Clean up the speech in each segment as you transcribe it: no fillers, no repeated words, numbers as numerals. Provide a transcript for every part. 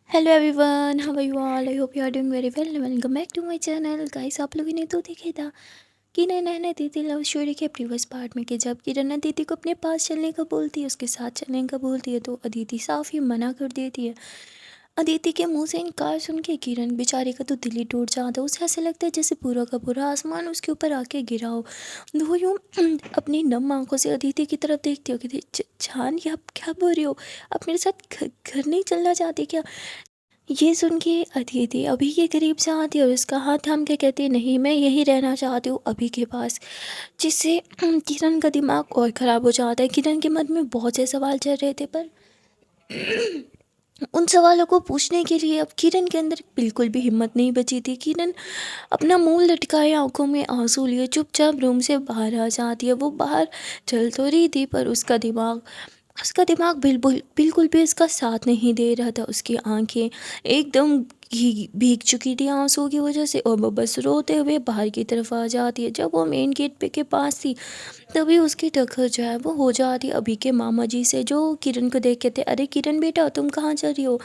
Hello everyone, how are you all? I hope you are doing very well. Welcome back to my channel. Guys, आप लोगों ने तो देखा था कि नैना दीदी लव स्टोरी के प्रीवियस पार्ट में कि जब किरण दीदी को अपने पास चलने का बोलती है, उसके साथ चलने का बोलती है, तो अदिति साफ ही मना कर देती है। अदिति के मुंह से इनकार सुन के किरण बेचारे का तो दिल ही टूट जाता है। उसे ऐसे लगता है जैसे पूरा का पूरा आसमान उसके ऊपर आके गिरा हो। वो यूँ अपनी नम आंखों से अदिति की तरफ देखती हो कि जान, ये आप क्या बोल रही हो? आप मेरे साथ घर नहीं चलना चाहती क्या? ये सुन के अदिति अभी के करीब से आती है और उसका हाथ थाम के कहती है, नहीं, मैं यहीं रहना चाहती हूँ अभी के पास। जिससे किरण का दिमाग और ख़राब हो जाता है। किरण के मन में बहुत से सवाल चल रहे थे, पर उन सवालों को पूछने के लिए अब किरण के अंदर बिल्कुल भी हिम्मत नहीं बची थी। किरण अपना मुंह लटकाए, आंखों में आंसू लिए चुपचाप रूम से बाहर आ जाती है। वो बाहर चल तो रही थी, पर उसका दिमाग बिल्कुल बिल्कुल भी उसका साथ नहीं दे रहा था। उसकी आंखें एकदम भीग चुकी थी आंसू की वजह से, और वो बस रोते हुए बाहर की तरफ आ जाती है। जब वो मेन गेट पे के पास थी, तभी उसकी टक्कर जो है वो हो जाती है अभी के मामा जी से, जो किरण को देख के थे, अरे किरण बेटा, तुम कहाँ जा रही हो?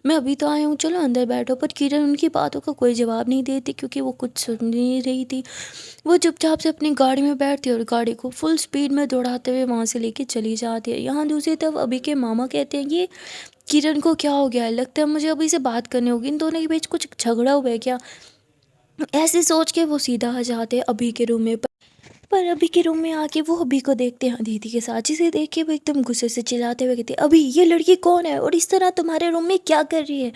मैं अभी तो आया हूँ, चलो अंदर बैठो। पर किरण उनकी बातों का कोई जवाब नहीं देती, क्योंकि वो कुछ सुन नहीं रही थी। वो चुपचाप से अपनी गाड़ी में बैठती है और गाड़ी को फुल स्पीड में दौड़ाते हुए वहाँ से लेके चली जाती है। यहाँ दूसरी तरफ अभी के मामा कहते हैं, ये किरण को क्या हो गया है? लगता है मुझे अभी से बात करनी होगी, इन दोनों के बीच कुछ झगड़ा हुआ है क्या? ऐसे सोच के वो सीधा आ जाते हैं अभी के रूम में। पर अभी के रूम में आके वो अभी को देखते हैं अदिति के साथ, जिसे देख के वो एकदम गुस्से से चिल्लाते हुए कहते हैं, अभी ये लड़की कौन है और इस तरह तुम्हारे रूम में क्या कर रही है?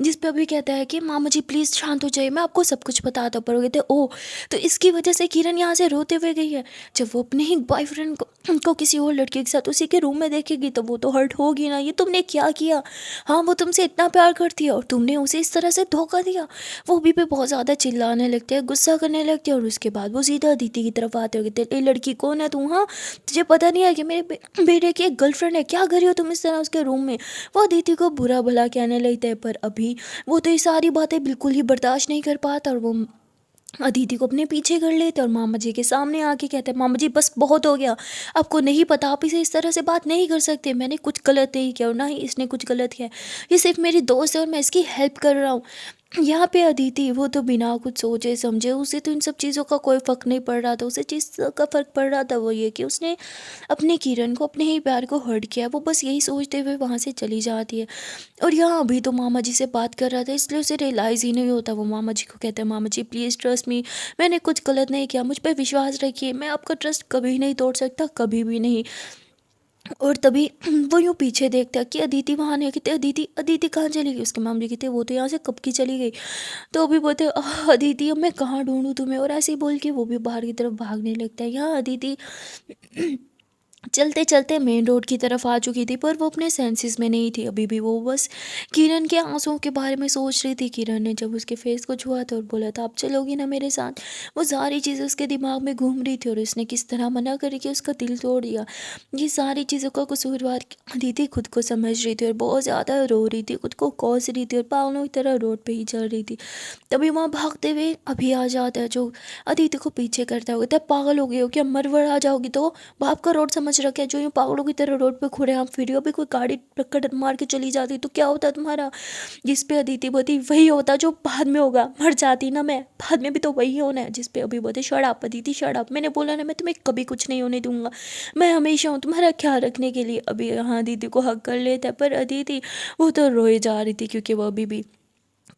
जिस पे अभी कहता है कि मामा जी प्लीज़ शांत हो जाइए, मैं आपको सब कुछ बताता हूँ। पर वो कहते हैं, ओह, तो इसकी वजह से किरण यहाँ से रोते हुए गई है। जब वो अपने ही बॉयफ्रेंड को किसी और लड़के के साथ उसी के रूम में देखेगी, तो वो तो हर्ट होगी ना। ये तुमने क्या किया? हाँ, वो तुमसे इतना प्यार करती है और तुमने उसे इस तरह से धोखा दिया। वो अभी पे बहुत ज़्यादा चिल्लाने लगते हैं, गुस्सा करने लगते हैं, और उसके बाद वो सीधा अदिति की तरफ आते हो, कहते हैं, ए लड़की कौन है तू? हाँ, तुझे पता नहीं है कि मेरे बेटे की एक गर्लफ्रेंड है? क्या कर रही हो तुम इस तरह उसके रूम में? वो अदिति को बुरा भला कहने लगते हैं, पर अभी वो तो ये सारी बातें बिल्कुल ही बर्दाश्त नहीं कर पाता, और वो अदिति को अपने पीछे कर लेते और मामा जी के सामने आके कहते हैं, मामा जी बस बहुत हो गया, आपको नहीं पता, आप इसे इस तरह से बात नहीं कर सकते। मैंने कुछ गलत नहीं किया और ना ही इसने कुछ गलत किया। ये सिर्फ मेरी दोस्त है और मैं इसकी हेल्प कर रहा हूँ। यहाँ पे अदिति वो तो बिना कुछ सोचे समझे, उसे तो इन सब चीज़ों का कोई फ़र्क नहीं पड़ रहा था। उसे चीज़ का फ़र्क पड़ रहा था वो ये कि उसने अपने किरण को, अपने ही प्यार को हर्ट किया। वो बस यही सोचते हुए वहाँ से चली जाती है। और यहाँ अभी तो मामा जी से बात कर रहा था, इसलिए उसे रियलाइज़ ही नहीं होता। वो मामा जी को कहता है, मामा जी प्लीज़ ट्रस्ट मी, मैंने कुछ गलत नहीं किया, मुझ पर विश्वास रखिए, मैं आपका ट्रस्ट कभी नहीं तोड़ सकता, कभी भी नहीं। और तभी वो यूँ पीछे देखता है कि अदिति वहाँ नहीं है। कहते, अदिति, अदिति कहाँ चली गई? उसके मामा जी कहते, वो तो यहाँ से कब की चली गई। तो अभी बोलते, अदिति, अब मैं कहाँ ढूंढूं तुम्हें? और ऐसे ही बोल के वो भी बाहर की तरफ भागने लगता है। यहाँ अदिति चलते चलते मेन रोड की तरफ आ चुकी थी, पर वो अपने सेंसेस में नहीं थी अभी भी। वो बस किरण के आंसुओं के बारे में सोच रही थी। किरण ने जब उसके फेस को छुआ था और बोला था, आप चलोगी ना मेरे साथ, वो सारी चीज़ें उसके दिमाग में घूम रही थी, और उसने किस तरह मना करके उसका दिल तोड़ दिया। ये सारी चीज़ों का कसूरवार दीदी खुद को समझ रही थी और बहुत ज़्यादा रो रही थी, खुद को कोस रही थी और पागलों की तरह रोड पे ही चल रही थी। तभी वहाँ भागते हुए अभी आ जाता है, जो अदिति को पीछे करता है। कहता है, पागल हो गई हो क्या? मरवड़ आ जाओगी तो? बाप का रोड समझ रखा है, जो यूँ पागलों की तरह रोड पे खुले आम फिर अभी कोई गाड़ी टक्कर मार के चली जाती तो क्या होता तुम्हारा? जिस पे अदिति बोती, वही होता जो बाद में होगा, मर जाती ना मैं, बाद में भी तो वही होना है। जिस पे अभी बोते, shut up Aditi, shut up, मैंने बोला ना, मैं तुम्हें कभी कुछ नहीं होने दूंगा, मैं हमेशा हूँ तुम्हारा ख्याल रखने के लिए। अभी यहाँ अदिति को हक कर लेता है, पर अदिति वो तो रोए जा रही थी, क्योंकि वो अभी भी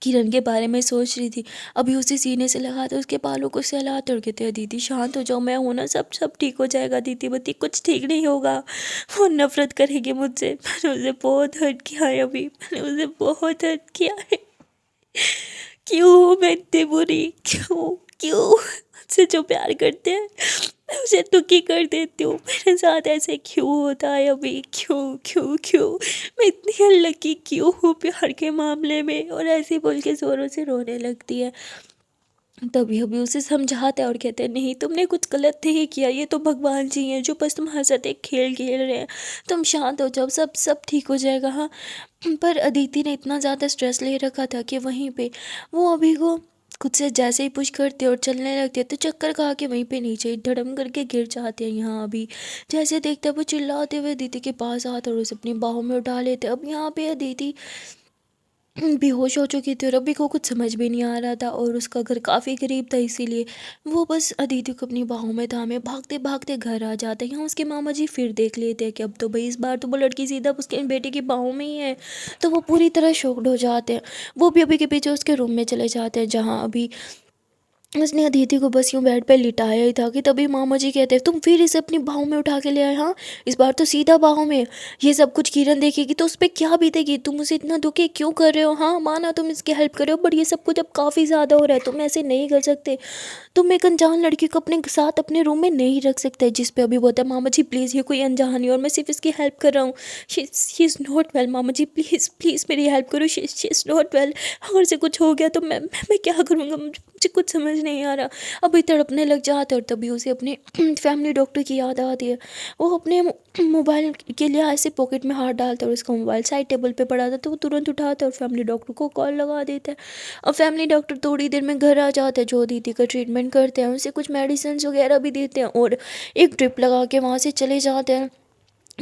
किरण के बारे में सोच रही थी। अभी उसे सीने से लगाते उसके बालों को सहलाते और कहते हैं, दीदी शांत हो जाओ, मैं हूं ना, सब सब ठीक हो जाएगा। दीदी बती, कुछ ठीक नहीं होगा, वो नफरत करेगी मुझसे, मैंने उसे बहुत हर्ट किया है, अभी मैंने उसे बहुत हर्ट किया है। क्यों मैं इतनी बुरी? क्यों? क्यों? मुझसे जो प्यार करते हैं मैं उसे दुखी कर देती हूँ, मेरे साथ ऐसे क्यों होता है अभी? क्यों क्यों क्यों? मैं इतनी अनलकी क्यों हूँ प्यार के मामले में? और ऐसे बोल के ज़ोरों से रोने लगती है। तभी अभी उसे समझाता है और कहते हैं, नहीं, तुमने कुछ गलत नहीं किया, ये तो भगवान जी हैं जो बस तुम्हारे साथ एक खेल खेल रहे हैं, तुम शांत हो जाओ, सब सब ठीक हो जाएगा। हाँ, पर अदिति ने इतना ज़्यादा स्ट्रेस ले रखा था कि वहीं पे वो अभी को खुद से जैसे ही पुश करते और चलने लगते तो चक्कर खा के वहीं पे नीचे ही धड़म करके गिर जाते हैं। यहाँ अभी जैसे देखते हैं वो चिल्लाते हुए अदिति के पास आते और उसे अपनी बाहों में उठा लेते। अब यहाँ पे अदिति बेहोश हो चुकी थी और अभी को कुछ समझ भी नहीं आ रहा था और उसका घर काफ़ी करीब था, इसीलिए वो बस अदिति को अपनी बाहों में थामे भागते भागते घर आ जाते हैं। यहाँ उसके मामा जी फिर देख लेते हैं कि अब तो भाई इस बार तो वो लड़की सीधा उसके बेटे की बाहों में ही है। तो वो पूरी तरह शॉक्ड हो जाते हैं। वो भी अभी के पीछे उसके रूम में चले जाते हैं, जहाँ अभी उसने अदिति को बस यूँ बेड पे लिटाया ही था कि तभी मामा जी कहते हैं, तुम फिर इसे अपनी बाहों में उठा के ले आए। हाँ, इस बार तो सीधा बाहों में। ये सब कुछ किरण देखेगी तो उस पर क्या बीतेगी। तुम उसे इतना दुखी क्यों कर रहे हो। हाँ माना तुम इसकी हेल्प कर रहे हो, बट ये सब कुछ अब काफ़ी ज़्यादा हो रहा है, तुम ऐसे नहीं कर सकते। तुम एक अनजान लड़की को अपने साथ अपने रूम में नहीं रख सकते। जिस पे अभी बोलता है, मामा जी प्लीज़ ये कोई अनजान है और मैं सिर्फ इसकी हेल्प कर रहा हूँ। She is not well. मामा जी प्लीज़ प्लीज़ मेरी हेल्प करो। She is not well. अगर से कुछ हो गया तो मैं क्या करूँगा। मुझे कुछ समझ नहीं आ रहा। अभी तड़पने लग जाते और तभी उसे अपने फैमिली डॉक्टर की याद आती है। वो अपने मोबाइल के लिए ऐसे पॉकेट में हाथ डालता है और उसका मोबाइल साइड टेबल पे पड़ा था, तो वो तुरंत उठाता है और फैमिली डॉक्टर को कॉल लगा देता है। और फैमिली डॉक्टर थोड़ी देर में घर आ जाते हैं, जो दीदी का ट्रीटमेंट करते हैं, उसे कुछ मेडिसिन वगैरह भी देते हैं और एक ड्रिप लगा के वहाँ से चले जाते हैं।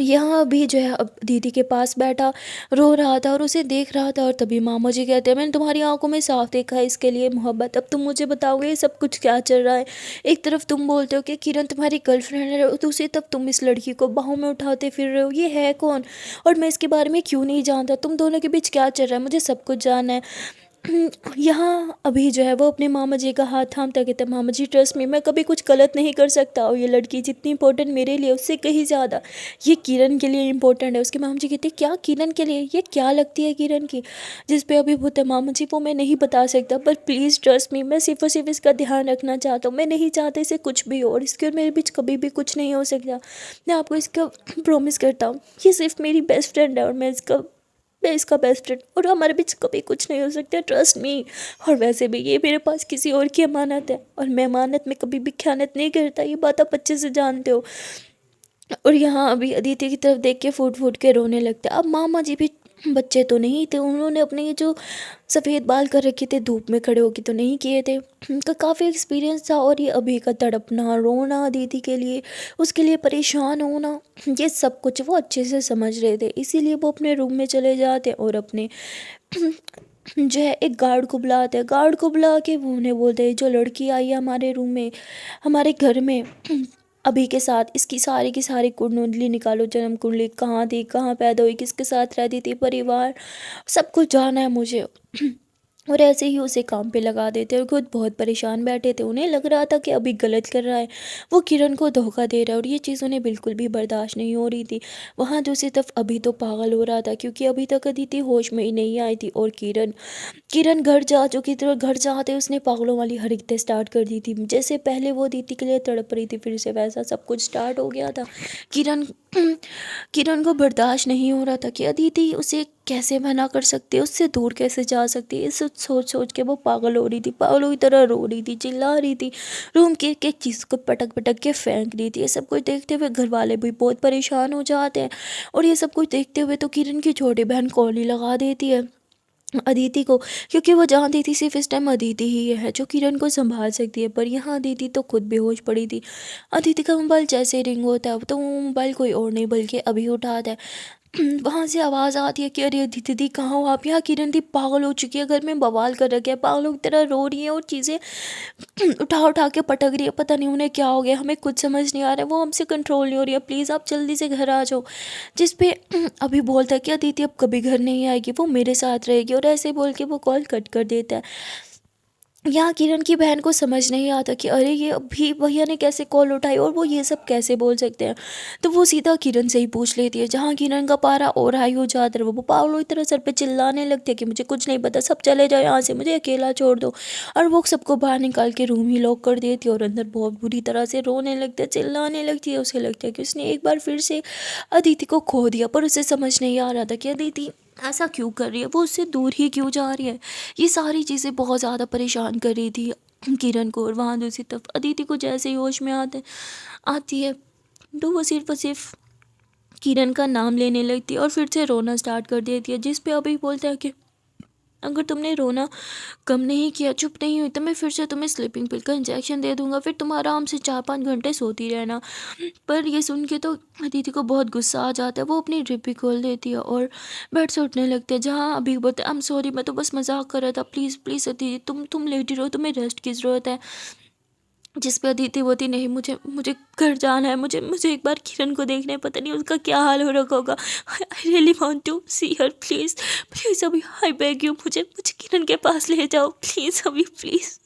यहाँ भी जो है अब दीदी के पास बैठा रो रहा था और उसे देख रहा था और तभी मामा जी कहते हैं, मैंने तुम्हारी आंखों में साफ देखा है इसके लिए मोहब्बत। अब तुम मुझे बताओगे ये सब कुछ क्या चल रहा है। एक तरफ तुम बोलते हो कि किरण तुम्हारी गर्लफ्रेंड है और दूसरी तरफ तुम इस लड़की को बाहों में उठाते फिर रहे हो। ये है कौन और मैं इसके बारे में क्यों नहीं जानता। तुम दोनों के बीच क्या चल रहा है, मुझे सब कुछ जानना है। यहाँ अभी जो है वो अपने मामा जी का हाथ थामता कहता है, मामा जी ट्रस्ट में मैं कभी कुछ गलत नहीं कर सकता और ये लड़की जितनी इंपॉर्टेंट मेरे लिए उससे कहीं ज़्यादा ये किरण के लिए इंपॉर्टेंट है। उसके मामा जी कहते हैं, क्या किरण के लिए, ये क्या लगती है किरण की। जिस पे अभी बोलते हैं, मामा जी वो मैं नहीं बता सकता पर प्लीज़ ट्रस्ट मी, मैं सिर्फ और सिर्फ इसका ध्यान रखना चाहता हूँ। मैं नहीं चाहता इसे कुछ भी हो और इसके और मेरे बीच कभी भी कुछ नहीं हो सकता। मैं आपको इसका प्रॉमिस करता हूँ, ये सिर्फ मेरी बेस्ट फ्रेंड है और मैं इसका बेस्ट फ्रेंड और हमारे बीच कभी कुछ नहीं हो सकता, ट्रस्ट मी। और वैसे भी ये मेरे पास किसी और की अमानत है और मैं अमानत में कभी भी ख़यानत नहीं करता, ये बात आप अच्छे से जानते हो। और यहाँ अभी अदिति की तरफ देख के फूट फूट के रोने लगते। अब मामा जी भी बच्चे तो नहीं थे, उन्होंने अपने ये जो सफ़ेद बाल कर रखे थे धूप में खड़े होके तो नहीं किए थे। उनका काफ़ी एक्सपीरियंस था और ये अभी का तड़पना रोना दीदी के लिए, उसके लिए परेशान होना, ये सब कुछ वो अच्छे से समझ रहे थे। इसीलिए वो अपने रूम में चले जाते और अपने जो है एक गार्ड को बुलाते हैं। गार्ड को बुला के वो उन्हें बोलते हैं, जो लड़की आई है हमारे रूम में हमारे घर में अभी के साथ, इसकी सारी की सारी कुंडली निकालो, जन्म कुंडली कहाँ थी, कहाँ पैदा हुई, किसके साथ रहती थी, परिवार सब कुछ जानना है मुझे। और ऐसे ही उसे काम पे लगा देते और खुद बहुत परेशान बैठे थे। उन्हें लग रहा था कि अभी गलत कर रहा है, वो किरण को धोखा दे रहा है और ये चीज़ उन्हें बिल्कुल भी बर्दाश्त नहीं हो रही थी। वहाँ दूसरी तरफ अभी तो पागल हो रहा था क्योंकि अभी तक अदिति होश में ही नहीं आई थी और किरण किरण घर जा चुकी थी और घर जाते उसने पागलों वाली हरकतें स्टार्ट कर दी थी। जैसे पहले वो दीदी के लिए तड़प रही थी, फिर से वैसा सब कुछ स्टार्ट हो गया था। किरण किरण को बर्दाश्त नहीं हो रहा था कि अदिति उसे कैसे मना कर सकती है, उससे दूर कैसे जा सकती है। इस सोच सोच के वो पागल हो रही थी, पागलों की तरह रो रही थी, चिल्ला रही थी, रूम की एक एक चीज़ को पटक पटक के फेंक रही थी। ये सब कुछ देखते हुए घर वाले भी बहुत परेशान हो जाते हैं और ये सब कुछ देखते हुए तो किरण की छोटी बहन कॉल ही लगा देती है अदिति को, क्योंकि वो जानती थी सिर्फ इस टाइम अदिति ही है जो किरण को संभाल सकती है। पर यहाँ अदिति तो खुद बेहोश पड़ी थी। अदिति का मोबाइल जैसे रिंग होता है तो वो मोबाइल कोई और नहीं बल्कि अभी उठाता है। वहाँ से आवाज़ आती है कि अरे दीदी कहाँ हो आप। यहाँ किरण दी पागल हो चुकी है, घर में बवाल कर रखा है, पागलों की तरह रो रही है और चीज़ें उठा उठा के पटक रही है। पता नहीं उन्हें क्या हो गया, हमें कुछ समझ नहीं आ रहा है, वो हमसे कंट्रोल नहीं हो रही है, प्लीज़ आप जल्दी से घर आ जाओ। जिस पे अभी बोलता है कि अदिति अब कभी घर नहीं आएगी, वो मेरे साथ रहेगी और ऐसे बोल के वो कॉल कट कर देता है। यहाँ किरण की बहन को समझ नहीं आता कि अरे ये अभी भैया ने कैसे कॉल उठाई और वो ये सब कैसे बोल सकते हैं। तो वो सीधा किरण से ही पूछ लेती है। जहाँ किरण का पारा और हाई हो जाता है, वो पागलों की तरह सर पे चिल्लाने लगती है कि मुझे कुछ नहीं पता, सब चले जाओ यहाँ से, मुझे अकेला छोड़ दो। और वो सबको बाहर निकाल के रूम ही लॉक कर देती है और अंदर बहुत बुरी तरह से रोने लगती है, चिल्लाने लगती है। उसे लगता है कि उसने एक बार फिर से अदिति को खो दिया, पर उसे समझ नहीं आ रहा था कि अदिति ऐसा क्यों कर रही है, वो उससे दूर ही क्यों जा रही है। ये सारी चीज़ें बहुत ज़्यादा परेशान कर रही थी किरण को। और वहाँ दूसरी तरफ अदिति को जैसे ही होश में आती है तो वो सिर्फ और सिर्फ किरण का नाम लेने लगती है और फिर से रोना स्टार्ट कर देती है। जिस पे अभी बोलता है कि अगर तुमने रोना कम नहीं किया, चुप नहीं हुई, तो मैं फिर से तुम्हें स्लीपिंग पिल का इंजेक्शन दे दूँगा, फिर तुम आराम से 4-5 घंटे सोती रहना। पर ये सुन के तो अदिति को बहुत गुस्सा आ जाता है, वो अपनी ड्रिप भी खोल देती है और बेड से उठने लगती है। जहाँ अभी बोलते हैं, आई एम सॉरी, मैं तो बस मज़ाक कर रहा था, प्लीज़ प्लीज़ अदिति तुम लेटी रहो, तुम्हें रेस्ट की ज़रूरत है। जिस पे अदिति बोलती, नहीं, मुझे मुझे घर जाना है, मुझे मुझे एक बार किरण को देखना है, पता नहीं उसका क्या हाल हो रखा होगा। I really want to see her, please please अभी, आई बेग यू, मुझे मुझे किरण के पास ले जाओ प्लीज़, अभी प्लीज़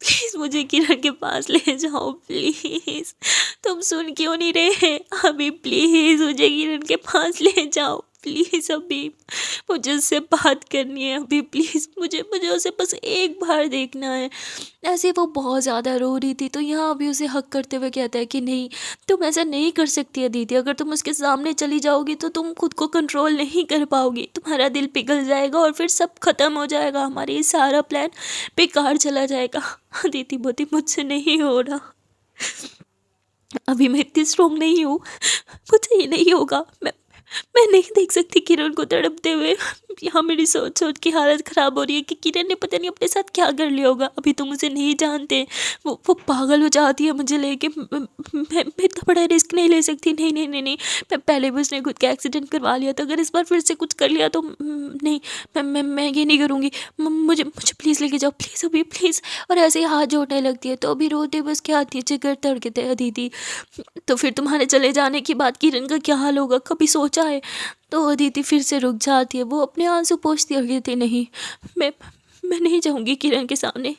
प्लीज़ मुझे किरण के पास ले जाओ प्लीज़। तुम सुन क्यों नहीं रहे? अभी प्लीज़ मुझे किरण के पास ले जाओ प्लीज़, अभी मुझे उससे बात करनी है, अभी प्लीज़ मुझे मुझे उसे बस एक बार देखना है। ऐसे वो बहुत ज़्यादा रो रही थी, तो यहाँ अभी उसे हक करते हुए कहता है कि नहीं, तुम ऐसा नहीं कर सकती है दीदी, अगर तुम उसके सामने चली जाओगी तो तुम खुद को कंट्रोल नहीं कर पाओगी, तुम्हारा दिल पिघल जाएगा और फिर सब खत्म हो जाएगा, हमारा ये सारा प्लान बेकार चला जाएगा। दीदी बोती, मुझसे नहीं हो रहा, अभी मैं इतनी स्ट्रोंग नहीं हूँ, मुझे ये नहीं होगा, मैं नहीं देख सकती किरण को तड़पते हुए। यहाँ मेरी सोच सोच की हालत ख़राब हो रही है कि किरण ने पता नहीं अपने साथ क्या कर लिया होगा। अभी तुम उसे नहीं जानते, वो पागल हो जाती है मुझे लेके। मैं इतना बड़ा रिस्क नहीं ले सकती, नहीं नहीं नहीं नहीं। मैं पहले भी उसने खुद का एक्सीडेंट करवा लिया था, अगर इस बार फिर से कुछ कर लिया तो नहीं, मैं ये नहीं करूँगी। मुझे मुझे प्लीज़ लेके जाओ प्लीज़, अभी प्लीज़। और ऐसे ही हाथ जोड़ने लगती है, तो अभी रोते बस क्या आती है, जिगर तड़कते हैं दीदी। तो फिर तुम्हारे चले जाने के बाद किरण का क्या हाल होगा, कभी सोचा है? तो अदिति फिर से रुक जाती है, वो अपने आंसू पोंछती है, कहती नहीं, मैं मैं नहीं जाऊंगी किरण के सामने।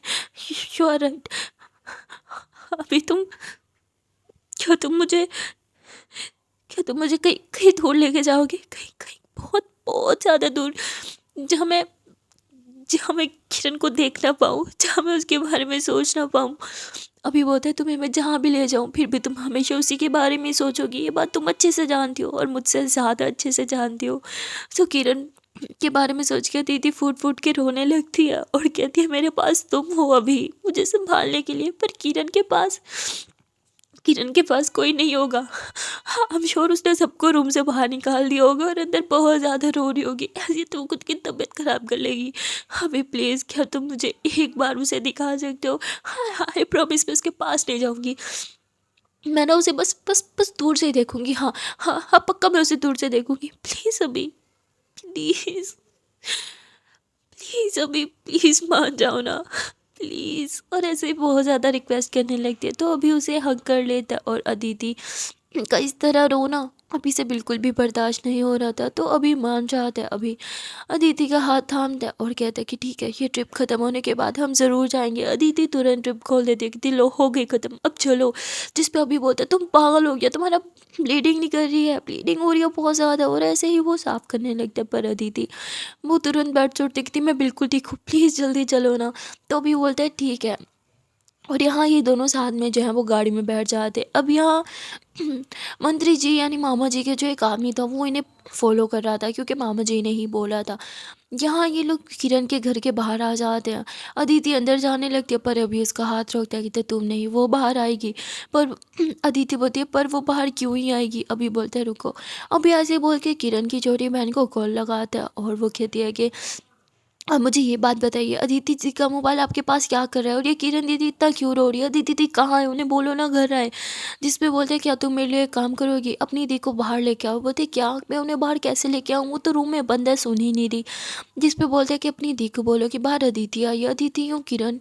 You are right. अभी तुम मुझे कहीं कहीं दूर लेके जाओगे, कहीं कहीं बहुत बहुत ज़्यादा दूर, जहाँ मैं जहाँ मैं किरण को देख ना पाऊँ, जहाँ मैं उसके बारे में सोच ना पाऊँ। अभी बोलते हैं, तुम्हें मैं जहाँ भी ले जाऊँ फिर भी तुम हमेशा उसी के बारे में ही सोचोगी, ये बात तुम अच्छे से जानती हो और मुझसे ज़्यादा अच्छे से जानती हो। तो किरण के बारे में सोच के दीदी फूट फूट के रोने लगती है और कहती है, मेरे पास तुम हो अभी मुझे संभालने के लिए, पर किरण के पास कोई नहीं होगा। हाँ, आई एम श्योर उसने सबको रूम से बाहर निकाल दिया होगा और अंदर बहुत ज़्यादा रो रही होगी, ऐसे तो खुद की तबीयत ख़राब कर लेगी। अभी प्लीज़ क्या तुम मुझे एक बार उसे दिखा सकते हो? हाँ, आई प्रॉमिस मैं उसके पास नहीं जाऊँगी, मैं ना उसे बस बस बस दूर से ही देखूँगी। हाँ हाँ हाँ, पक्का मैं उसे दूर से देखूँगी, प्लीज़ अभी, प्लीज़ प्लीज़ अभी, प्लीज़ मान जाओ ना प्लीज़। और ऐसे ही बहुत ज़्यादा रिक्वेस्ट करने लगती है, तो अभी उसे हग कर लेता है और अदिति का इस तरह रोना अभी से बिल्कुल भी बर्दाश्त नहीं हो रहा था, तो अभी मान जाता है। अभी अदिति का हाथ थामता है और कहता है कि ठीक है, ये ट्रिप ख़त्म होने के बाद हम ज़रूर जाएंगे। अदिति तुरंत ट्रिप खोल देती है कि लो हो गई ख़त्म, अब चलो। जिस पे अभी बोलता है, तुम पागल हो गया, तुम्हारा ब्लीडिंग नहीं कर रही है, ब्लीडिंग हो रही है बहुत ज़्यादा, और ऐसे ही वो साफ़ करने लगता है। पर अदिति वो तुरंत बेड से उठती कहती, मैं बिल्कुल ठीक हूँ, प्लीज़ जल्दी चलो ना। तो अभी बोलता है ठीक है, और यहाँ ये दोनों साथ में जो है वो गाड़ी में बैठ जाते। अब यहाँ मंत्री जी यानी मामा जी के जो एक आदमी था वो इन्हें फॉलो कर रहा था, क्योंकि मामा जी ने ही बोला था। यहाँ ये लोग किरण के घर के बाहर आ जाते हैं। अदिति अंदर जाने लगती है, पर अभी उसका हाथ रोकता है, कहते तुम नहीं, वो बाहर आएगी। पर अदिति बोलती है, पर वो बाहर क्यों ही आएगी? अभी बोलते हैं रुको। अभी ऐसे बोल के किरण की छोटी बहन को कॉल लगाता है और वो कहती है कि अब मुझे ये बात बताइए, अदिति जी का मोबाइल आपके पास क्या कर रहा है, और ये किरण दीदी इतना क्यों रो रही है? अदिति दी कहाँ है? उन्हें बोलो ना घर आए। जिस पे बोलते हैं, क्या तुम मेरे लिए एक काम करोगी, अपनी दी को बाहर लेके आओ। बोलते क्या, मैं उन्हें बाहर कैसे लेके आऊँ, वो तो रूम में बंद है, सुन ही नहीं रही। जिस पे बोलते हैं कि अपनी दी को बोलो कि बाहर अदिति आई। अदिति यूँ किरण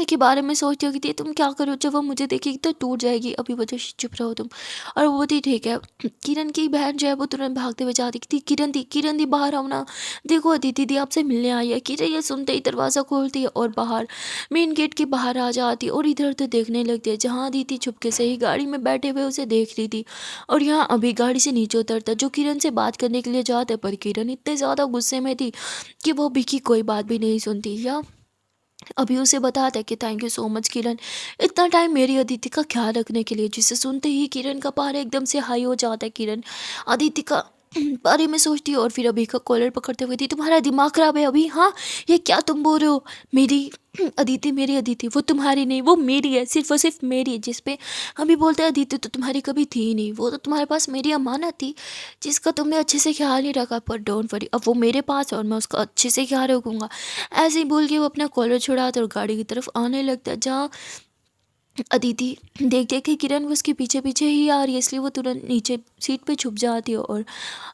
के बारे में सोचती होगी कि तुम क्या करो, जब वो मुझे देखेगी तो टूट जाएगी। अभी वजह चुप रहो तुम। और वो थी ठीक है। किरण की बहन जो है वो तुरंत भागते हुए जाती थी, किरण दी बाहर आओ ना, देखो अदिति दी आपसे मिलने आई है। किरण ये सुनते ही दरवाज़ा खोलती है और बाहर मेन गेट के बाहर आ जाती है और इधर उधर देखने लगती है, जहाँ अदिति चुपके से ही गाड़ी में बैठे हुए उसे देख रही थी। और यहाँ अभी गाड़ी से नीचे उतरता जो किरण से बात करने के लिए जाता है, पर किरण इतने ज़्यादा गुस्से में थी कि वो अभी की कोई बात भी नहीं सुनती। या अभी उसे बताता है कि थैंक यू सो मच किरण, इतना टाइम मेरी अदिति का ख्याल रखने के लिए। जिसे सुनते ही किरण का पारा एकदम से हाई हो जाता है। किरण अदिति का बारे में सोचती और फिर अभी का कॉलर पकड़ते हुए थी, तुम्हारा दिमाग खराब है अभी? हाँ, ये क्या तुम बोल रहे हो? मेरी अदिति, मेरी अदिति वो तुम्हारी नहीं, वो मेरी है, सिर्फ और सिर्फ मेरी। जिस पे अभी बोलते हैं अदिति तो तुम्हारी कभी थी ही नहीं, वो तो तुम्हारे पास मेरी अमानत थी जिसका तुमने अच्छे से ख्याल नहीं रखा। पर डोंट वरी, अब वो मेरे पास है और मैं उसका अच्छे से ख्याल रखूंगा। ऐसे ही बोल के वो अपना कॉलर छुड़ाता और गाड़ी की तरफ आने लगता है, जहाँ अदिति देख देख के किरण वो उसके पीछे पीछे ही आ रही है, इसलिए वो तुरंत नीचे सीट पे छुप जाती है। और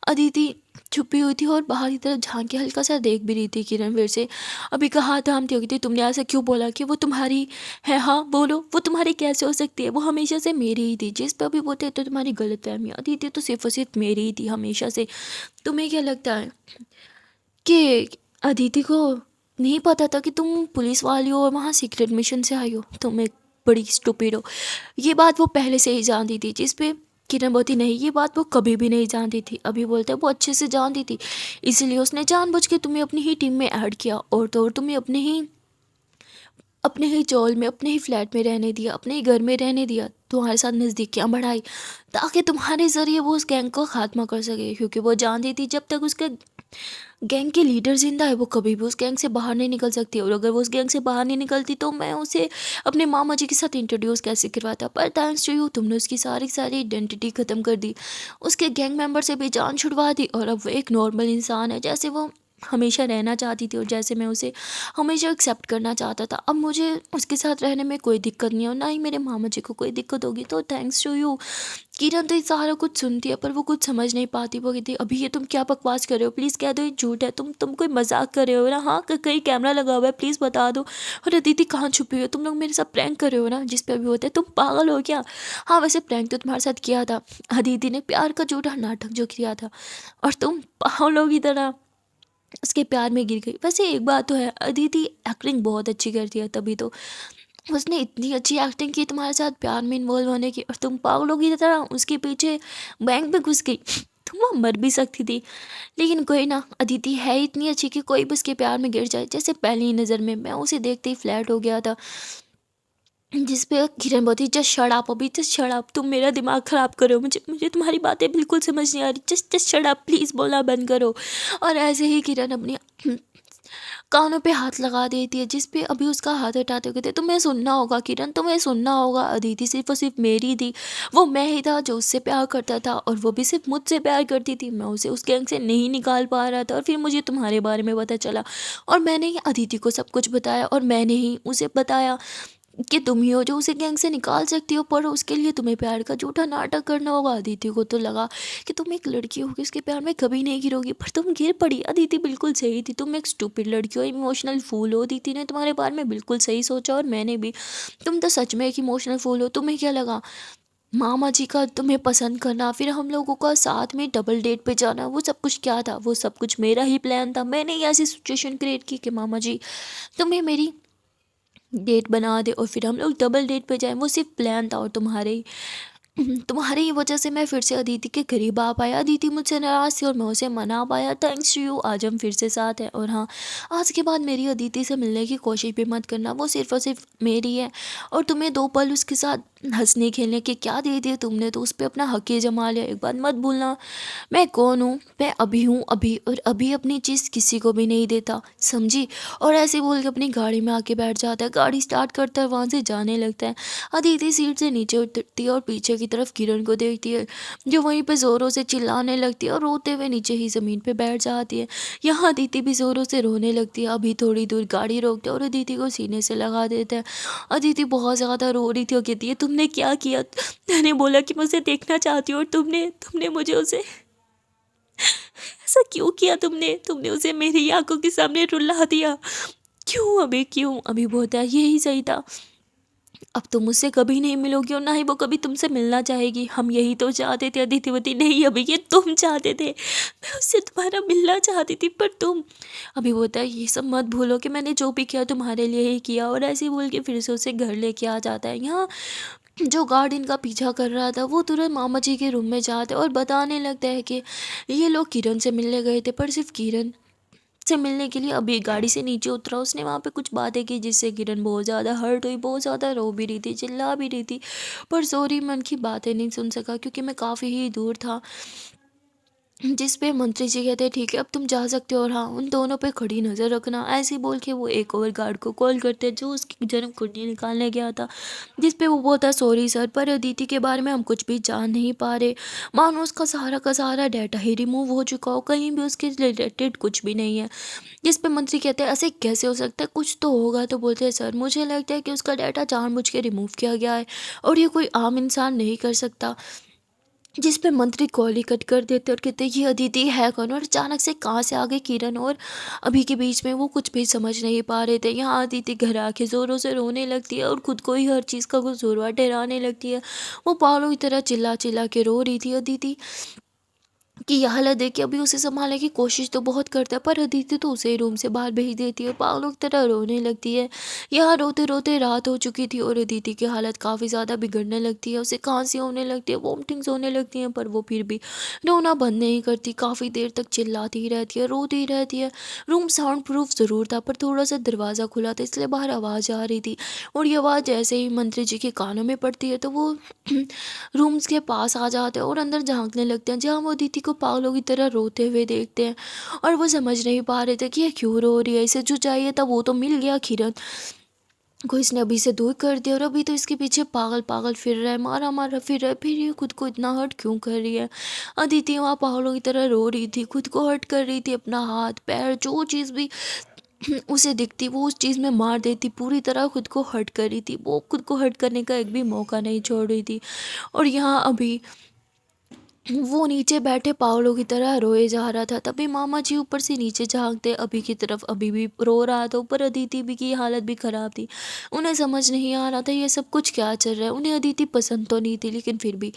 अदिति छुपी हुई थी और बाहर की तरफ झांक के हल्का सा देख भी रही थी। किरण फिर से अभी का हाथ थामती होगी थी, तुमने ऐसा क्यों बोला कि वो तुम्हारी है? हाँ बोलो, वो तुम्हारी कैसे हो सकती है? वो हमेशा से मेरी ही थी। जिस पे अभी बोलते हैं तो तुम्हारी गलतफहमी, अदिति तो सिर्फ और सिर्फ मेरी ही थी हमेशा से। तुम्हें क्या लगता है कि अदिति को नहीं पता था कि तुम पुलिस वाली हो और वहाँ सीक्रेट मिशन से आई हो? तुम एक बड़ी स्टूपिड हो। ये बात वो पहले से ही जानती थी। जिस पे किरण बोलती नहीं, ये बात वो कभी भी नहीं जानती थी। अभी बोलते वो अच्छे से जानती थी, इसीलिए उसने जानबूझ के तुम्हें अपनी ही टीम में ऐड किया और तो और तुम्हें अपने ही चौल में, अपने ही फ्लैट में रहने दिया, अपने ही घर में रहने दिया, तुम्हारे साथ नज़दीकियाँ बढ़ाई ताकि तुम्हारे ज़रिए वो उस गैंग को खात्मा कर सके। क्योंकि वो जानती थी जब तक उसके गैंग के लीडर जिंदा है वो कभी भी उस गैंग से बाहर नहीं निकल सकती। और अगर वो उस गैंग से बाहर नहीं निकलती तो मैं उसे अपने मामा जी के साथ इंट्रोड्यूस कैसे करवाता। पर थैंक्स टू यू, तुमने उसकी सारी सारी आइडेंटिटी ख़त्म कर दी, उसके गैंग मेंबर से भी जान छुड़वा दी और अब वो एक नॉर्मल इंसान है, जैसे वो हमेशा रहना चाहती थी और जैसे मैं उसे हमेशा एक्सेप्ट करना चाहता था। अब मुझे उसके साथ रहने में कोई दिक्कत नहीं है और ना ही मेरे मामा जी को कोई दिक्कत होगी। तो थैंक्स टू यू। किरण तो ये सारा कुछ सुनती है पर वो कुछ समझ नहीं पाती। वो कहती है अभी ये तुम क्या बकवास कर रहे हो? प्लीज़ कह दो ये झूठ है, तुम कोई मजाक कर रहे हो ना? हाँ, कहीं कैमरा लगा हुआ है, प्लीज़ बता दो। और अदिति कहाँ छुपी हुई हो? तुम लोग मेरे साथ प्रैंक कर रहे हो ना? जिस पे अभी होता है तुम पागल हो क्या? हाँ, वैसे प्रैंक तो तुम्हारे साथ किया था, अदिति ने प्यार का झूठा नाटक जो किया था और तुम पागलों की तरह उसके प्यार में गिर गई। वैसे एक बात तो है, अदिति एक्टिंग बहुत अच्छी करती है, तभी तो उसने इतनी अच्छी एक्टिंग की तुम्हारे साथ प्यार में इन्वॉल्व होने की, और तुम पागलों की तरह उसके पीछे बैंक में घुस गई। तुम वहाँ मर भी सकती थी, लेकिन कोई ना, अदिति है इतनी अच्छी कि कोई भी उसके प्यार में गिर जाए। जैसे पहली ही नज़र में मैं उसे देखते ही फ्लैट हो गया था। जिस पे किरण बोलती जस्ट शट अप, अभी जस्ट शट अप, तुम मेरा दिमाग ख़राब करो, मुझे मुझे तुम्हारी बातें बिल्कुल समझ नहीं आ रही, just just shut up please, बोलना बंद करो। और ऐसे ही किरण अपनी कानों पे हाथ लगा देती है, जिस पे अभी उसका हाथ हटाते हुए थे, तुम्हें सुनना होगा किरण, तुम्हें सुनना होगा, अदिति सिर्फ और सिर्फ मेरी थी। वो मैं ही था जो उससे प्यार करता था और वो भी सिर्फ मुझसे प्यार करती थी। मैं उसे उस गैंग से नहीं निकाल पा रहा था और फिर मुझे तुम्हारे बारे में पता चला और मैंने ही अदिति को सब कुछ बताया और मैंने ही उसे बताया कि तुम ही हो जो उसे गैंग से निकाल सकती हो, पर उसके लिए तुम्हें प्यार का झूठा नाटक करना होगा। अदिति को तो लगा कि तुम एक लड़की होगी उसके प्यार में कभी नहीं गिरोगी, पर तुम गिर पड़ी। अदिति बिल्कुल सही थी, तुम एक स्टूपिड लड़की हो, इमोशनल फूल हो। अदिति ने तुम्हारे बारे में बिल्कुल सही सोचा और मैंने भी। तुम तो सच में एक इमोशनल फूल हो। तुम्हें क्या लगा मामा जी का तुम्हें पसंद करना, फिर हम लोगों का साथ में डबल डेट पे जाना, वो सब कुछ क्या था? वो सब कुछ मेरा ही प्लान था। मैंने ही ऐसी सिचुएशन क्रिएट की कि मामा जी तुम्हें मेरी डेट बना दे और फिर हम लोग डबल डेट पे जाएं। वो सिर्फ प्लान था और तुम्हारी ही वजह से मैं फिर से अदिति के करीब आ पाया। अदिति मुझसे नाराज़ थी और मैं उसे मना पाया। थैंक्स टू यू, आज हम फिर से साथ हैं। और हाँ, आज के बाद मेरी अदिति से मिलने की कोशिश भी मत करना, वो सिर्फ और सिर्फ मेरी है। और तुम्हें 2 पल उसके साथ हंसने खेलने के क्या दे दिए तुमने, तो उस पर अपना हक ही जमा लिया। एक बात मत भूलना, मैं कौन हूँ? मैं अभी हूँ, अभी, और अभी अपनी चीज़ किसी को भी नहीं देता, समझी? और ऐसे बोल के अपनी गाड़ी में आके बैठ जाता है, गाड़ी स्टार्ट करता है, वहाँ से जाने लगता है। अदिति सीट से नीचे उतरती है और पीछे की तरफ किरण को देखती है जो वहीं पे ज़ोरों से चिल्लाने लगती है और रोते हुए नीचे ही ज़मीन पे बैठ जाती है। यहाँ अदिति भी ज़ोरों से रोने लगती है। अभी थोड़ी दूर गाड़ी रोकते और अदिति को सीने से लगा देता है। अदिति बहुत ज़्यादा रो रही थी और कहती है तुमने क्या किया? मैंने बोला कि मुझे देखना चाहती हूँ और तुमने तुमने मुझे उसे ऐसा क्यों किया? तुमने तुमने उसे मेरी आंखों के सामने रुला दिया। क्यों अभी, क्यों? अभी बहुत है, यही सही था। अब तुम मुझसे कभी नहीं मिलोगी और ना ही वो कभी तुमसे मिलना चाहेगी। हम यही तो चाहते थे अदितिवती। नहीं, अभी ये तुम चाहते थे, मैं उससे तुम्हारा मिलना चाहती थी, पर तुम। अभी वो होता है ये सब मत भूलो कि मैंने जो भी किया तुम्हारे लिए ही किया। और ऐसे ही बोल के फिर से उसे घर लेके आ जाता है। यहाँ जो गार्ड इनका पीछा कर रहा था वो तुरंत मामा जी के रूम में जाते और बताने लगता है कि ये लोग किरण से मिलने गए थे, पर सिर्फ किरण से मिलने के लिए। अभी गाड़ी से नीचे उतरा, उसने वहाँ पे कुछ बातें की जिससे किरण बहुत ज़्यादा हर्ट हुई, बहुत ज़्यादा रो भी रही थी, चिल्ला भी रही थी, पर सॉरी मैं उनकी बातें नहीं सुन सका क्योंकि मैं काफ़ी ही दूर था। जिस पे मंत्री जी कहते हैं ठीक है अब तुम जा सकते हो और हाँ उन दोनों पे खड़ी नज़र रखना, ऐसे ही बोल के वो एक और गार्ड को कॉल करते हैं जो उसकी जन्म कुंडली निकालने गया था। जिस पे वो बोलता है सॉरी सर पर अदिति के बारे में हम कुछ भी जान नहीं पा रहे, मानो उसका सारा का सारा डाटा ही रिमूव हो चुका हो, कहीं भी उसके रिलेटेड कुछ भी नहीं है। जिस पे मंत्री कहते हैं ऐसे कैसे हो सकता है, कुछ तो होगा। तो बोलते हैं सर मुझे लगता है कि उसका डाटा जानबूझ के रिमूव किया गया है और ये कोई आम इंसान नहीं कर सकता। जिस पे मंत्री कॉल ही कट कर देते और कहते ये अदिति है कौन, और अचानक से कहाँ से आ गए किरण और अभी के बीच में, वो कुछ भी समझ नहीं पा रहे थे। यहाँ अदिति घर आके ज़ोरों से रोने लगती है और खुद को ही हर चीज़ का कसूरवार ठहराने लगती है। वो पागलों की तरह चिल्ला चिल्ला के रो रही थी अदिति कि यह हालत देख के अभी उसे संभालने की कोशिश तो बहुत करता है पर अदिति तो उसे रूम से बाहर भेज देती है, पागलों की तरह रोने लगती है। यहाँ रोते रोते रात हो चुकी थी और अदिति की हालत काफ़ी ज़्यादा बिगड़ने लगती है, उसे खांसी होने लगती है, वॉमिटिंग्स होने लगती हैं, पर वो फिर भी रोना बंद नहीं करती, काफ़ी देर तक चिल्लाती ही रहती है, रोती ही रहती है। रूम साउंड प्रूफ ज़रूर था पर थोड़ा सा दरवाज़ा खुला था इसलिए बाहर आवाज़ आ रही थी, और ये आवाज़ जैसे ही मंत्री जी के कानों में पड़ती है तो वो रूम्स के पास आ जाते हैं और अंदर झांकने लगते हैं, जहाँ वो अदिति को पागलों की तरह रोते हुए देखते हैं। और वो समझ नहीं पा रहे थे कि ये क्यों रो रही है, इसे जो चाहिए था वो तो मिल गया, किरण को इसने अभी से दूर कर दिया और अभी तो इसके पीछे पागल पागल फिर रहा है, मारा मारा फिर रहा है, फिर ये खुद को इतना हर्ट क्यों कर रही है। अदिति वहाँ पागलों की तरह रो रही थी, खुद को हर्ट कर रही थी, अपना हाथ पैर जो चीज़ भी उसे दिखती वो उस चीज़ में मार देती, पूरी तरह खुद को हर्ट कर रही थी, वो खुद को हर्ट करने का एक भी मौका नहीं छोड़ रही थी। और यहाँ अभी वो नीचे बैठे पागलों की तरह रोए जा रहा था, तभी मामा जी ऊपर से नीचे झांकते अभी की तरफ, अभी भी रो रहा था, ऊपर अदिति भी की हालत भी खराब थी। उन्हें समझ नहीं आ रहा था ये सब कुछ क्या चल रहा है, उन्हें अदिति पसंद तो नहीं थी लेकिन फिर भी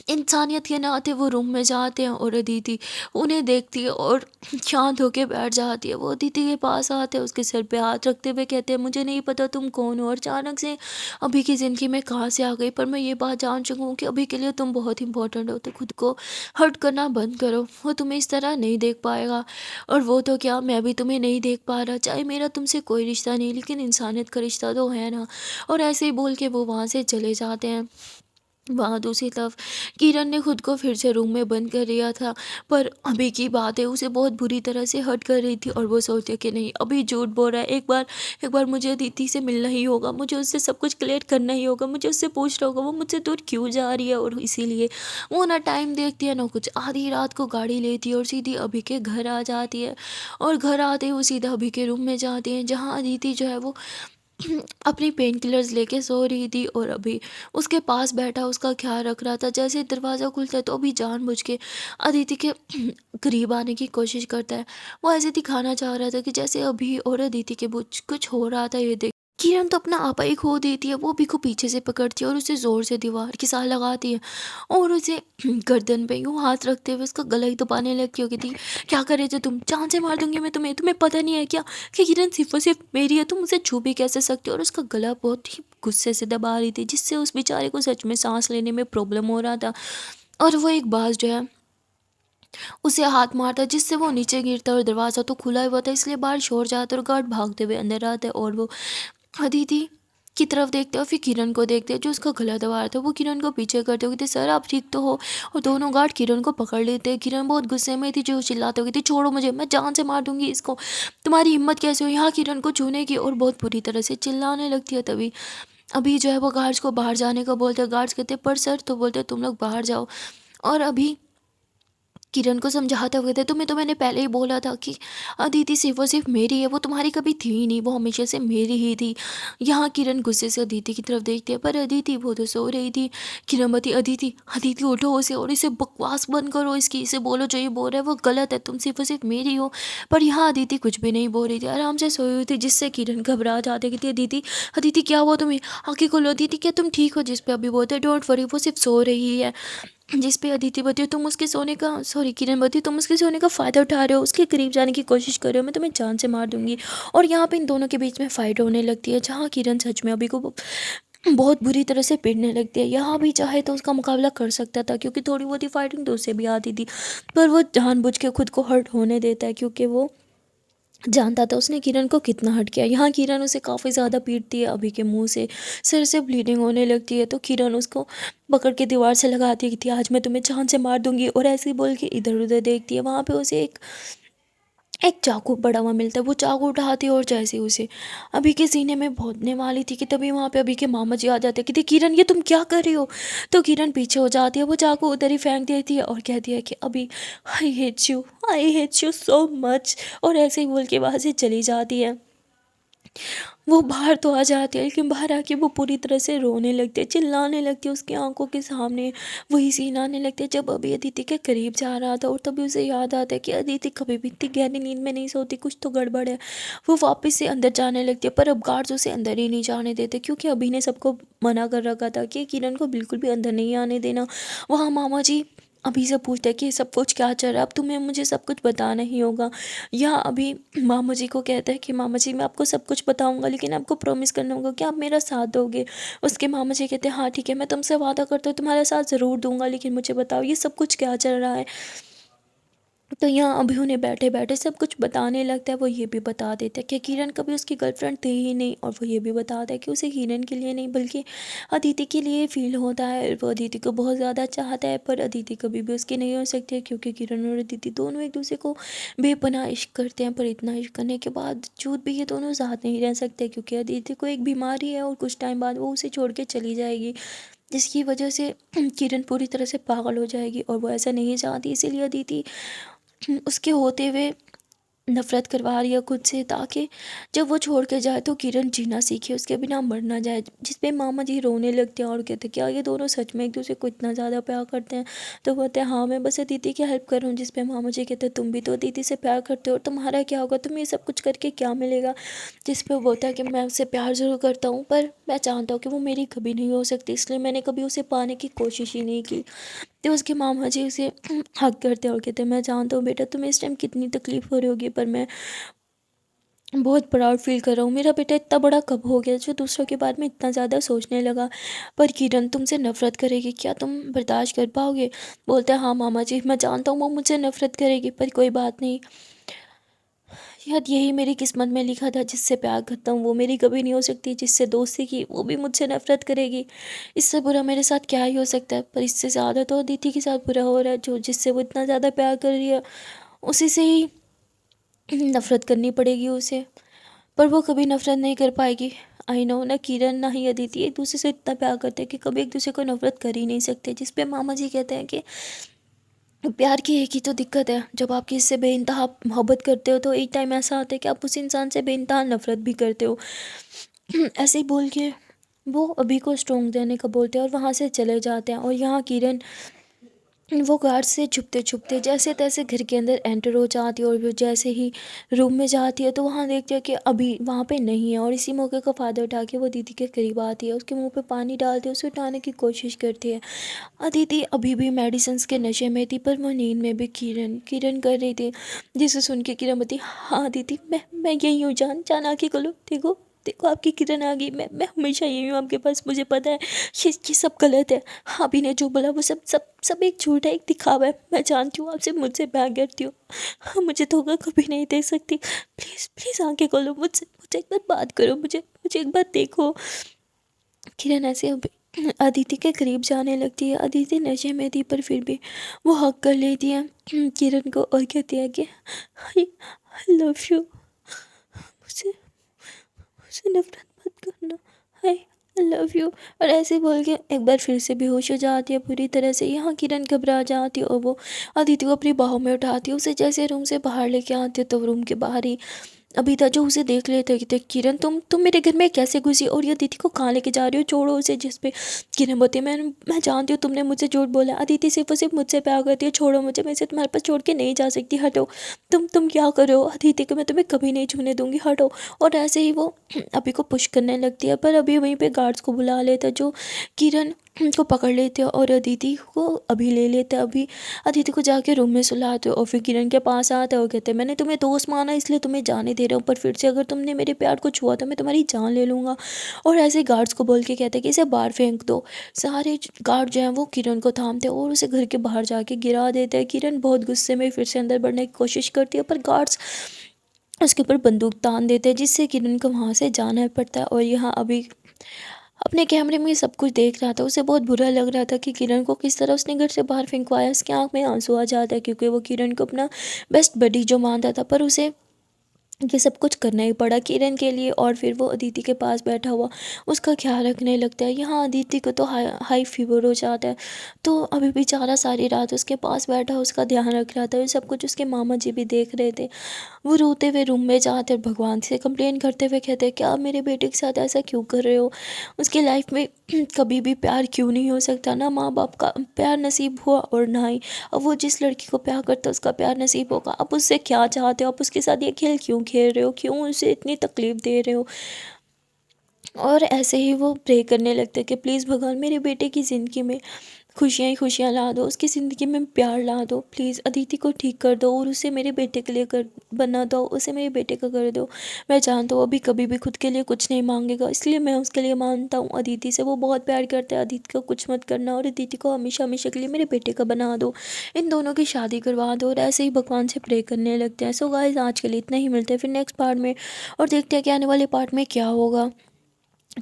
इंसानियत के नाते वो रूम में जाते हैं और अदिति उन्हें देखती है और शांत होके बैठ जाती है। वो अदिति के पास आते हैं, उसके सर पे हाथ रखते हुए कहते हैं मुझे नहीं पता तुम कौन हो और अचानक से अभी की ज़िंदगी में कहाँ से आ गई, पर मैं ये बात जान चुका हूँ कि अभी के लिए तुम बहुत इंपॉर्टेंट हो, तो खुद को हर्ट करना बंद करो, वो तुम्हें इस तरह नहीं देख पाएगा। और वो तो क्या, मैं भी तुम्हें नहीं देख पा रहा, चाहे मेरा तुमसे कोई रिश्ता नहीं लेकिन इंसानियत का रिश्ता तो है ना। और ऐसे ही बोल के वो वहाँ से चले जाते हैं। वहाँ दूसरी तरफ किरण ने खुद को फिर से रूम में बंद कर लिया था, पर अभी की बात है उसे बहुत बुरी तरह से हर्ट कर रही थी और वो सोचती है कि नहीं अभी झूठ बोल रहा है, एक बार मुझे अदिति से मिलना ही होगा, मुझे उससे सब कुछ क्लियर करना ही होगा, मुझे उससे पूछना होगा वो मुझसे दूर क्यों जा रही है। और इसीलिए वो ना टाइम देखती है ना कुछ, आधी रात को गाड़ी लेती है और सीधी अभी के घर आ जाती है। और घर आते ही वो सीधा अभी के रूम में जाती है जहाँ अदिति जो है वो अपनी पेन किलर्स लेके सो रही थी और अभी उसके पास बैठा उसका ख्याल रख रहा था। जैसे ही दरवाज़ा खुलता है तो अभी जानबूझ के अदिति के करीब आने की कोशिश करता है। वो ऐसे दिखाना चाह रहा था कि जैसे अभी और अदिति के बीच कुछ हो रहा था, ये देख किरण तो अपना आपा ही खो देती है, वो अभी को पीछे से पकड़ती है और उसे ज़ोर से दीवार के साथ लगाती है और उसे गर्दन पे यूँ हाथ रखते हुए उसका गला ही दबाने लगती हो, कहती क्या कर रहे थे तुम, जान से मार दूंगी मैं तुम्हें, तुम्हें पता नहीं है क्या कि किरण सिर्फ और सिर्फ मेरी है, तुम उसे छू भी कैसे सकते हो। और उसका गला बहुत ही गुस्से से दबा रही थी जिससे उस बेचारे को सच में सांस लेने में प्रॉब्लम हो रहा था। और वो एक बाज जो है उसे हाथ मारता है जिससे वो नीचे गिरता है और दरवाज़ा तो खुला हुआ था इसलिए बाहर शोर जाता है और गार्ड भागते हुए अंदर आता है और वो अदिति की तरफ देखते हैं और फिर किरण को देखते हैं जो उसका गला दबा रहा था। वो किरण को पीछे करते हुए कहते सर आप ठीक तो हो, और दोनों गार्ड किरण को पकड़ लेते हैं। किरण बहुत गुस्से में थी जो चिल्लाते हुए थी छोड़ो मुझे, मैं जान से मार दूंगी इसको, तुम्हारी हिम्मत कैसे हो यहाँ किरण को छूने की, और बहुत बुरी तरह से चिल्लाने लगती है। तभी अभी जो है वो गार्ड्स को बाहर जाने का बोलते हैं, गार्ड्स कहते हैं पर सर, तो बोलते हैं तुम लोग बाहर जाओ। और अभी किरण को समझाते हुए थे तुम्हें तो मैंने पहले ही बोला था कि अदिति सिर्फ और सिर्फ मेरी है, वो तुम्हारी कभी थी ही नहीं, वो हमेशा से मेरी ही थी। यहाँ किरण गुस्से से अदिति की तरफ देखती है पर अदिति वो तो सो रही थी। किरण बती अदिति अदिति उठो उसे और इसे बकवास बंद करो, इसकी इसे बोलो जो ये बोल रहा है वो गलत है, तुम सिर्फ और सिर्फ मेरी हो। पर यहाँ अदिति कुछ भी नहीं बोल रही थी, आराम से सोई हुई थी जिससे किरण घबरा जाते कि अदिति अदिति क्या हुआ तुम्हें, आंखें खोलो अदिति क्या तुम ठीक हो। जिस पे अभी बोलते डोंट वरी वो सिर्फ सो रही है। जिस पे अदिति बताती हो तुम उसके सोने का, सॉरी किरण बताती हो तुम उसके सोने का फ़ायदा उठा रहे हो, उसके करीब जाने की कोशिश कर रहे हो, मैं तुम्हें जान से मार दूंगी। और यहाँ पे इन दोनों के बीच में फाइट होने लगती है जहाँ किरण सच में अभी को बहुत बुरी तरह से पीटने लगती है। यहाँ भी चाहे तो उसका मुकाबला कर सकता था क्योंकि थोड़ी बहुत ही फाइटिंग तो उसे भी आती थी, पर वो जानबूझ के खुद को हर्ट होने देता है क्योंकि वो जानता था उसने किरण को कितना हर्ट किया। यहाँ किरण उसे काफ़ी ज़्यादा पीटती है, अभी के मुंह से सिर से ब्लीडिंग होने लगती है, तो किरण उसको पकड़ के दीवार से लगाती है कि आज मैं तुम्हें जान से मार दूंगी, और ऐसे ही बोल के इधर उधर देखती है। वहाँ पे उसे एक एक चाकू पड़ा हुआ मिलता है, वो चाकू उठाती है और जैसे उसे अभी के सीने में भोंकने वाली थी कि तभी वहाँ पे अभी के मामा जी आ जाते हैं कि किरण ये तुम क्या कर रही हो। तो किरण पीछे हो जाती है, वो चाकू उधर ही फेंक देती है और कहती है कि अभी I hate you so much, और ऐसे ही बोल के वहाँ से चली जाती है। वो बाहर तो आ जाती है, लेकिन बाहर आके वो पूरी तरह से रोने लगती है, चिल्लाने लगती है। उसकी आंखों के सामने वही सीन आने लगते हैं जब अभी अदिति के करीब जा रहा था, और तभी उसे याद आता है कि अदिति कभी भी इतनी गहरी नींद में नहीं सोती, कुछ तो गड़बड़ है। वो वापस से अंदर जाने लगती है, पर अब गार्ड्स उसे अंदर ही नहीं जाने देते, क्योंकि अभी ने सबको मना कर रखा था कि किरण को बिल्कुल भी अंदर नहीं आने देना। वहाँ मामा जी अभी से पूछते हैं कि सब कुछ क्या चल रहा है, अब तुम्हें मुझे सब कुछ बताना ही होगा। या अभी मामा जी को कहता है कि मामा जी मैं आपको सब कुछ बताऊंगा, लेकिन आपको प्रॉमिस करना होगा कि आप मेरा साथ दोगे। उसके मामा जी कहते हैं हाँ ठीक है, मैं तुमसे वादा करता हूँ तुम्हारा साथ ज़रूर दूंगा, लेकिन मुझे बताओ ये सब कुछ क्या चल रहा है। तो यहाँ अभी उन्हें बैठे बैठे सब कुछ बताने लगता है। वो ये भी बता देता है कि किरण कभी उसकी गर्लफ्रेंड थी ही नहीं, और वो ये भी बताता है कि उसे किरण के लिए नहीं बल्कि अदिति के लिए फील होता है। वो अदिति को बहुत ज़्यादा चाहता है, पर अदिति कभी भी उसकी नहीं हो सकती है, क्योंकि किरण और अदिति दोनों एक दूसरे को बेपनाह इश्क करते हैं। पर इतना इश्क करने के बावजूद भी ये दोनों साथ नहीं रह सकते, क्योंकि अदिति को एक बीमारी है और कुछ टाइम बाद वो उसे छोड़ के चली जाएगी, जिसकी वजह से किरण पूरी तरह से पागल हो जाएगी, और वो ऐसा नहीं चाहती। इसीलिए अदिति उसके होते हुए नफरत करवा रही है खुद से, ताकि जब वो छोड़ के जाए तो किरण जीना सीखे, उसके बिना मर ना जाए। जिस पे मामा जी रोने लगते हैं और कहते हैं क्या ये दोनों सच में एक दूसरे को इतना ज़्यादा प्यार करते हैं। तो बोलते हैं हाँ मैं बस अदिति की हेल्प कर रहा हूँ। जिस पे मामा जी कहते हैं तुम भी तो अदिति से प्यार करते हो, और तुम्हारा क्या होगा, तुम्हें ये सब कुछ करके क्या मिलेगा। जिस पे वो बोलता है कि मैं उससे प्यार ज़रूर करता हूँ, पर मैं चाहता हूँ कि वो मेरी कभी नहीं हो सकती, इसलिए मैंने कभी उसे पाने की कोशिश ही नहीं की। तो उसके मामा जी उसे हक करते हैं और कहते हैं मैं जानता हूँ बेटा तुम्हें इस टाइम कितनी तकलीफ़ हो रही होगी, पर मैं बहुत प्राउड फील कर रहा हूँ। मेरा बेटा इतना बड़ा कब हो गया जो दूसरों के बारे में इतना ज़्यादा सोचने लगा। पर किरण तुमसे नफ़रत करेगी, क्या तुम बर्दाश्त कर पाओगे। बोलते हैं हाँ मामा जी मैं जानता हूँ वो मुझसे नफ़रत करेगी, पर कोई बात नहीं, शायद यही मेरी किस्मत में लिखा था। जिससे प्यार करता हूँ वो मेरी कभी नहीं हो सकती, जिससे दोस्ती की वो भी मुझसे नफ़रत करेगी। इससे बुरा मेरे साथ क्या ही हो सकता है। पर इससे ज़्यादा तो अदिति के साथ बुरा हो रहा है, जो जिससे वो इतना ज़्यादा प्यार कर रही है, उसी से ही नफ़रत करनी पड़ेगी उसे। पर वो कभी नफ़रत नहीं कर पाएगी। आई नो ना किरण ना ही अदिति एक दूसरे से इतना प्यार करते हैं कि कभी एक दूसरे को नफ़रत कर ही नहीं सकते। जिस पे मामा जी कहते हैं कि प्यार की एक ही तो दिक्कत है, जब आप किसी से बेइंतहा मोहब्बत करते हो तो एक टाइम ऐसा आता है कि आप उस इंसान से बेइंतहा नफ़रत भी करते हो। ऐसे ही बोल के वो अभी को स्ट्रोंग देने का बोलते हैं और वहाँ से चले जाते हैं। और यहाँ किरण वो गार्ड से छुपते छुपते जैसे तैसे घर के अंदर एंटर हो जाती है, और वो जैसे ही रूम में जाती है तो वहाँ देखती है कि अभी वहाँ पे नहीं है। और इसी मौके का फ़ायदा उठा के वो दीदी के करीब आती है, उसके मुंह पे पानी डालती है, उसे उठाने की कोशिश करती है। अदिति अभी भी मेडिसिन के नशे में थी, पर वो नींद में भी किरण किरण कर रही थी। जिसे सुन के किरण बोली हाँ दीदी मैं यही हूँ, जान जान आके खोलो, देखो देखो आपकी किरण आ गई। मैं हमेशा यही हूँ आपके पास, मुझे पता है ये सब गलत है। अभी ने जो बोला वो सब सब सब एक झूठ है, एक दिखावा है। मैं जानती हूँ आपसे मुझसे प्यार करती हूँ, हाँ, मुझे धोखा कभी नहीं दे सकती। प्लीज़ प्लीज़ आंखें खोलो, मुझसे मुझे एक बार बात करो, मुझे मुझे एक बार देखो। किरण ऐसे अदिति के करीब जाने लगती है। अदिति नशे में थी, पर फिर भी वो हक कर लेती है किरण को और कहती है कि आई लव यू, मुझसे मुझसे नफरत मत करना, आई लव यू। और ऐसे बोल के एक बार फिर से बेहोश हो जाती है पूरी तरह से। यहाँ किरण घबरा जाती है और वो अदिति को अपनी बाहों में उठाती है, उसे जैसे रूम से बाहर लेके आती है तो रूम के बाहर ही अभी था जो उसे देख लेते कि किरण तुम मेरे घर में कैसे घुसी, और ये अदिति को कहाँ लेके जा रही हो, छोड़ो उसे। जिस पे किरण बोलती है मैं जानती हूँ तुमने मुझसे झूठ बोला, अदिति सिर्फ और सिर्फ मुझसे प्यार करती है, छोड़ो मुझे, मैं इसे तुम्हारे पास छोड़ के नहीं जा सकती, हटो। तुम क्या कर रहे हो, अदिति को मैं तुम्हें कभी नहीं छूने दूंगी, हटो। और ऐसे ही वो अभी को पुश करने लगती है, पर अभी वहीं पे गार्ड्स को बुला लेता है जो किरण को पकड़ लेते हैं और अदिति को अभी ले लेते हैं। अभी अदिति को जाके रूम में सुलाते हो और फिर किरण के पास आते हैं और कहते हैं मैंने तुम्हें दोस्त माना इसलिए तुम्हें जाने दे रहा हूँ, पर फिर से अगर तुमने मेरे प्यार को छुआ तो मैं तुम्हारी जान ले लूँगा। और ऐसे गार्ड्स को बोल के कहते हैं कि इसे बाहर फेंक दो। सारे गार्ड जो हैं वो किरण को थामते हैं और उसे घर के बाहर जाके गिरा देते हैं। किरण बहुत गुस्से में फिर से अंदर बढ़ने की कोशिश करती है, पर गार्ड्स उसके ऊपर बंदूक तान देते हैं, जिससे किरण को वहाँ से जाना पड़ता है। और यहाँ अभी अपने कैमरे में सब कुछ देख रहा था, उसे बहुत बुरा लग रहा था कि किरण को किस तरह उसने घर से बाहर फेंकवाया। उसकी आंख में आंसू आ जाता है, क्योंकि वो किरण को अपना बेस्ट बडी जो मानता था, पर उसे ये सब कुछ करना ही पड़ा किरण के लिए। और फिर वो अदिति के पास बैठा हुआ उसका ख्याल रखने लगता है। यहाँ अदिति को तो हाई फीवर हो जाता है, तो अभी बेचारा सारी रात उसके पास बैठा उसका ध्यान रख रहा था। ये सब कुछ उसके मामा जी भी देख रहे थे। वो रोते हुए रूम में जाते और भगवान से कंप्लेन करते हुए कहते हैं, क्या आप मेरे बेटे के साथ ऐसा क्यों कर रहे हो? उसकी लाइफ में कभी भी प्यार क्यों नहीं हो सकता? ना माँ बाप का प्यार नसीब हुआ और ना ही अब वो जिस लड़की को प्यार करता है उसका प्यार नसीब होगा। आप उससे क्या चाहते हो? आप उसके साथ ये खेल क्यों खेल रहे हो? क्यों उसे इतनी तकलीफ दे रहे हो? और ऐसे ही वो प्रे करने लगते कि प्लीज़ भगवान मेरे बेटे की ज़िंदगी में खुशियाँ ही खुशियाँ ला दो, उसकी ज़िंदगी में प्यार ला दो, प्लीज़ अदिति को ठीक कर दो और उसे मेरे बेटे के लिए कर बना दो, उसे मेरे बेटे का कर दो। मैं जानता हूँ अभी कभी भी खुद के लिए कुछ नहीं मांगेगा, इसलिए मैं उसके लिए मानता हूँ अदिति से, वो बहुत प्यार करता है। अदिति को कुछ मत करना और अदिति को हमेशा हमेशा के लिए मेरे बेटे का बना दो, इन दोनों की शादी करवा दो। और ऐसे ही भगवान से प्रे करने लगते हैं। सो गाइस आज के लिए इतना ही, मिलते हैं फिर नेक्स्ट पार्ट में और देखते हैं कि आने वाले पार्ट में क्या होगा।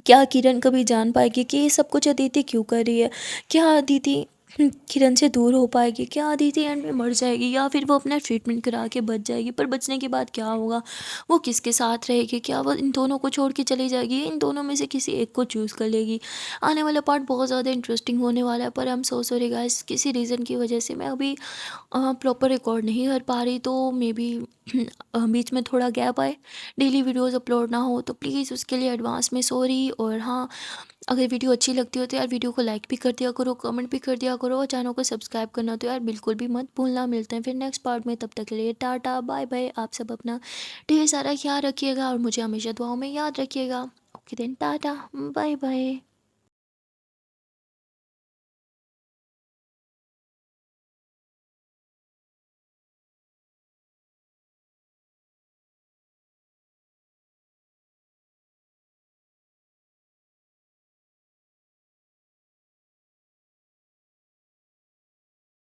क्या किरण कभी जान पाएगी कि ये सब कुछ अदिति क्यों कर रही है? क्या अदिति किरण से दूर हो पाएगी? क्या अदिति एंड में मर जाएगी, या फिर वो अपना ट्रीटमेंट करा के बच जाएगी? पर बचने के बाद क्या होगा? वो किसके साथ रहेगी? क्या वो इन दोनों को छोड़ के चली जाएगी? इन दोनों में से किसी एक को चूज़ कर लेगी? आने वाला पार्ट बहुत ज़्यादा इंटरेस्टिंग होने वाला है। पर I am so sorry guys, किसी रीज़न की वजह से मैं अभी प्रॉपर रिकॉर्ड नहीं कर पा रही, तो मे बी बीच में थोड़ा गैप आए, डेली वीडियोस अपलोड ना हो, तो प्लीज़ उसके लिए एडवांस में सॉरी। और हाँ, अगर वीडियो अच्छी लगती हो तो यार वीडियो को लाइक भी कर दिया करो, कमेंट भी कर दिया करो, और चैनल को सब्सक्राइब करना तो यार बिल्कुल भी मत भूलना। मिलते हैं फिर नेक्स्ट पार्ट में, तब तक के लिए टाटा बाय बाय। आप सब अपना ढेर सारा ख्याल रखिएगा और मुझे हमेशा दुआओं में याद रखिएगा। Okay then, tata bye bye.